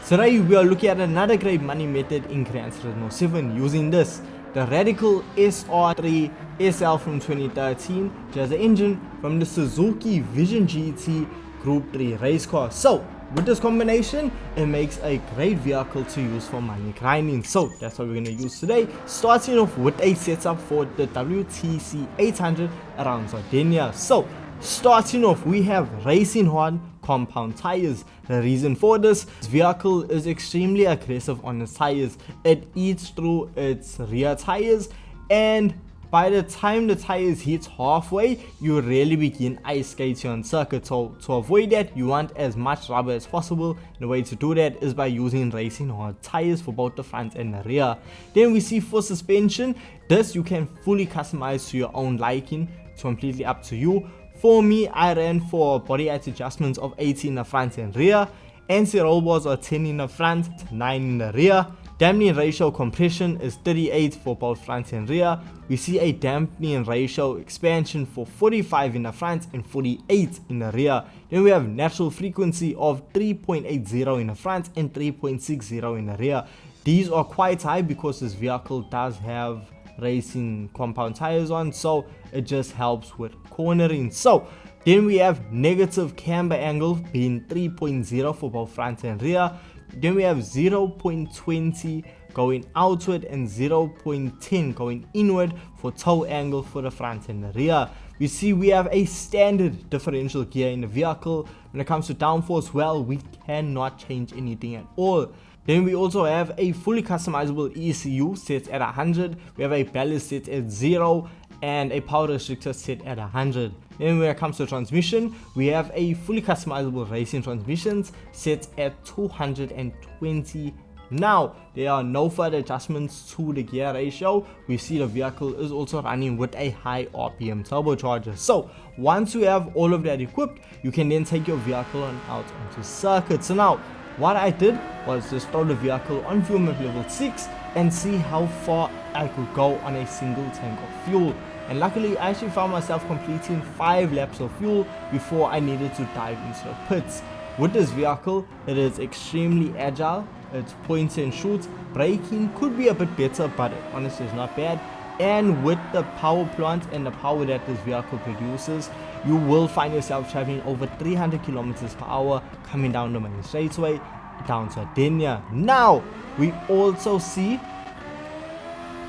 Today we are looking at another great money method in Gran Turismo 7 using this, the Radical SR3 SL from 2013, which has an engine from the Suzuki Vision GT Group 3 race car. So with this combination, it makes a great vehicle to use for money grinding. So that's what we're going to use today, starting off with a setup for the WTC 800 around Sardinia. So starting off, we have racing hard compound tires. The reason for this vehicle is extremely aggressive on its tires. It eats through its rear tires, and by the time the tires hit halfway, you really begin ice skating on circuit. So to avoid that, you want as much rubber as possible, and the way to do that is by using racing hard tires for both the front and the rear. Then we see for suspension, this you can fully customize to your own liking. It's completely up to you. For me, I ran for body height adjustments of 80 in the front and rear. Anti-roll bars are 10 in the front, 9 in the rear. Dampening ratio compression is 38 for both front and rear. We see a dampening ratio expansion for 45 in the front and 48 in the rear. Then we have natural frequency of 3.80 in the front and 3.60 in the rear. These are quite high because this vehicle does have racing compound tires on, so it just helps with cornering. So then we have negative camber angle being 3.0 for both front and rear. Then we have 0.20 going outward and 0.10 going inward for toe angle for the front and the rear. We see we have a standard differential gear in the vehicle. When it comes to downforce, well, we cannot change anything at all. Then we also have a fully customizable ECU set at 100. We have a ballast set at 0 and a power restrictor set at 100. Then when it comes to transmission, we have a fully customizable racing transmissions set at 220. Now, there are no further adjustments to the gear ratio. We see the vehicle is also running with a high RPM turbocharger. So once you have all of that equipped, you can then take your vehicle out onto circuit. So now, what I did was just throw the vehicle on fuel map level 6 and see how far I could go on a single tank of fuel. And luckily, I actually found myself completing 5 laps of fuel before I needed to dive into the pits. With this vehicle, it is extremely agile, it's point and shoot, braking could be a bit better, but it honestly is not bad. And with the power plant and the power that this vehicle produces, you will find yourself traveling over 300 kilometers per hour coming down the main straightaway down Sardinia. Now, we also see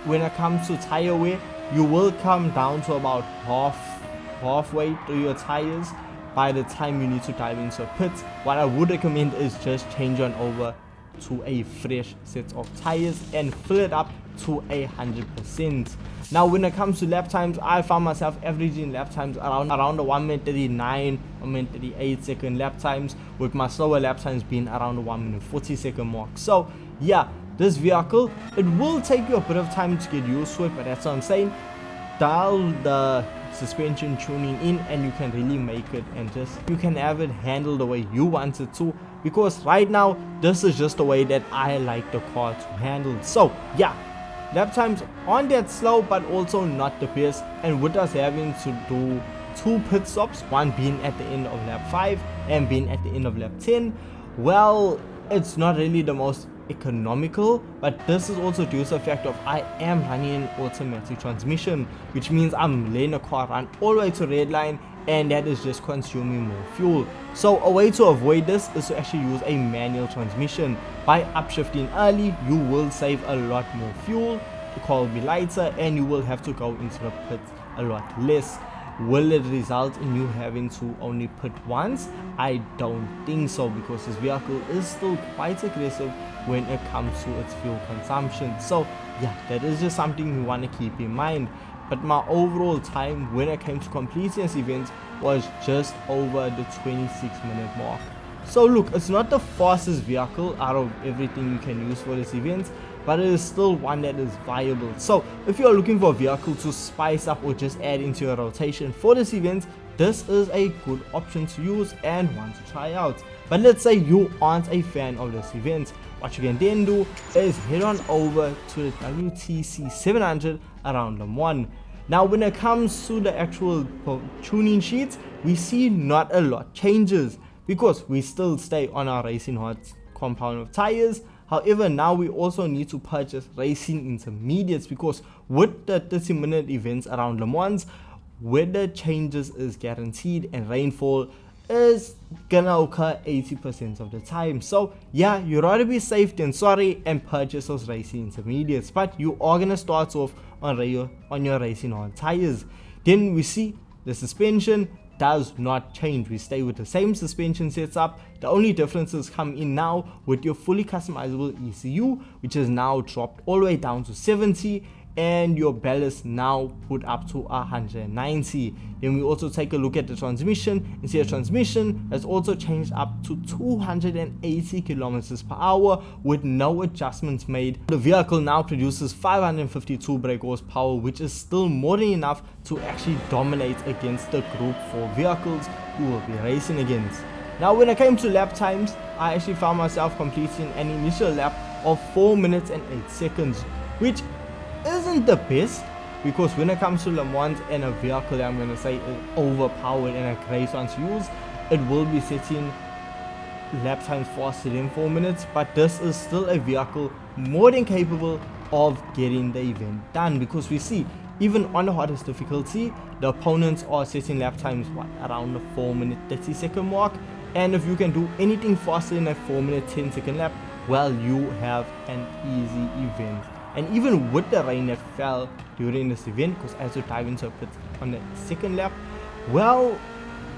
when it comes to tire wear, you will come down to about halfway through your tires by the time you need to dive into a pit. What I would recommend is just change on over to a fresh set of tires and fill it up to 100%. Now when it comes to lap times, I found myself averaging lap times around the 1 minute 39, 1 minute 38 second lap times, with my slower lap times being around the 1 minute 40 second mark. So yeah, this vehicle, it will take you a bit of time to get used to it, but that's what I'm saying. Dial the suspension tuning in and you can really make it, and just you can have it handle the way you want it to, because right now this is just the way that I like the car to handle. So yeah, lap times aren't that slow but also not the best, and with us having to do 2 pit stops, one being at the end of lap 5 and being at the end of lap 10, well, it's not really the most economical, but this is also due to the fact of I am running an automatic transmission, which means I'm letting the car run all the way to red line, and that is just consuming more fuel. So a way to avoid this is to actually use a manual transmission. By upshifting early, you will save a lot more fuel, the car will be lighter, and you will have to go into the pit a lot less. Will it result in you having to only pit once? I don't think so, because this vehicle is still quite aggressive when it comes to its fuel consumption. So yeah, that is just something you want to keep in mind. But my overall time when it came to completing this event was just over the 26-minute mark. So look, it's not the fastest vehicle out of everything you can use for this event, but it is still one that is viable. So if you are looking for a vehicle to spice up or just add into your rotation for this event, this is a good option to use and one to try out. But let's say you aren't a fan of this event, what you can then do is head on over to the WTC 700 around Le Mans. Now when it comes to the actual tuning sheets, we see not a lot changes, because we still stay on our racing hard compound of tires. However, now we also need to purchase racing intermediates, because with the 30-minute events around Le Mans, weather changes is guaranteed and rainfall is gonna occur 80% of the time. So yeah, you'd rather be safe than sorry and purchase those racing intermediates, but you are gonna start off on your racing on tires. Then we see the suspension does not change. We stay with the same suspension setup. The only differences come in now with your fully customizable ECU, which is now dropped all the way down to 70, and your ballast now put up to 190. Then we also take a look at the transmission and see the transmission has also changed up to 280 kilometers per hour with no adjustments made. The vehicle now produces 552 brake horsepower, which is still more than enough to actually dominate against the Group 4 vehicles who will be racing against. Now when it came to lap times, I actually found myself completing an initial lap of 4 minutes and 8 seconds, which isn't the best, because when it comes to Le Mans and a vehicle that I'm going to say is overpowered and a great one to use, it will be setting lap times faster than 4 minutes, but this is still a vehicle more than capable of getting the event done, because we see even on the hardest difficulty, the opponents are setting lap times around the 4-minute 30-second mark, and if you can do anything faster than a 4-minute 10-second lap, well, you have an easy event. And even with the rain that fell during this event, because as we dive into it on the second lap, well,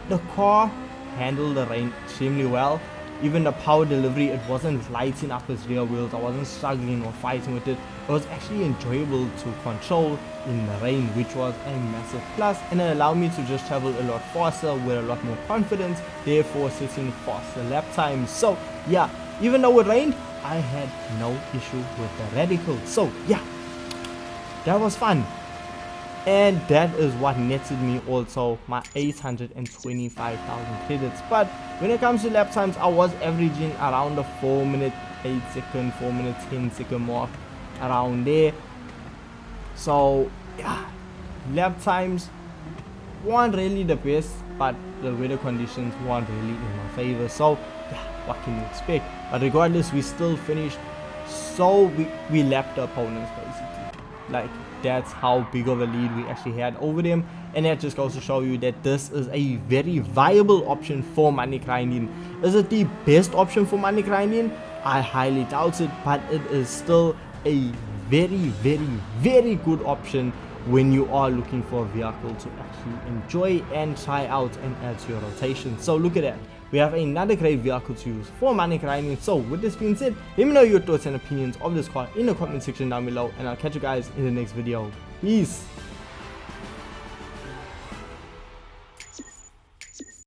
the car handled the rain extremely well. Even the power delivery, it wasn't lighting up its rear wheels. I wasn't struggling or fighting with it. It was actually enjoyable to control in the rain, which was a massive plus, and it allowed me to just travel a lot faster with a lot more confidence, therefore setting faster lap times. So yeah, even though it rained, I had no issue with the Radical. So yeah, that was fun, and that is what netted me also my 825,000 credits. But when it comes to lap times, I was averaging around the 4-minute 8-second, 4-minute 10-second mark, around there. So yeah, lap times weren't really the best, but the weather conditions weren't really in my favor. So yeah, what can you expect? But regardless, we still finished, so we lapped the opponents basically. Like, that's how big of a lead we actually had over them, and that just goes to show you that this is a very viable option for money grinding. Is it the best option for money grinding? I highly doubt it, but it is still a very good option when you are looking for a vehicle to actually enjoy and try out and add to your rotation. So look at that, we have another great vehicle to use for money grinding. So with this being said, let me know your thoughts and opinions of this car in the comment section down below, and I'll catch you guys in the next video. Peace.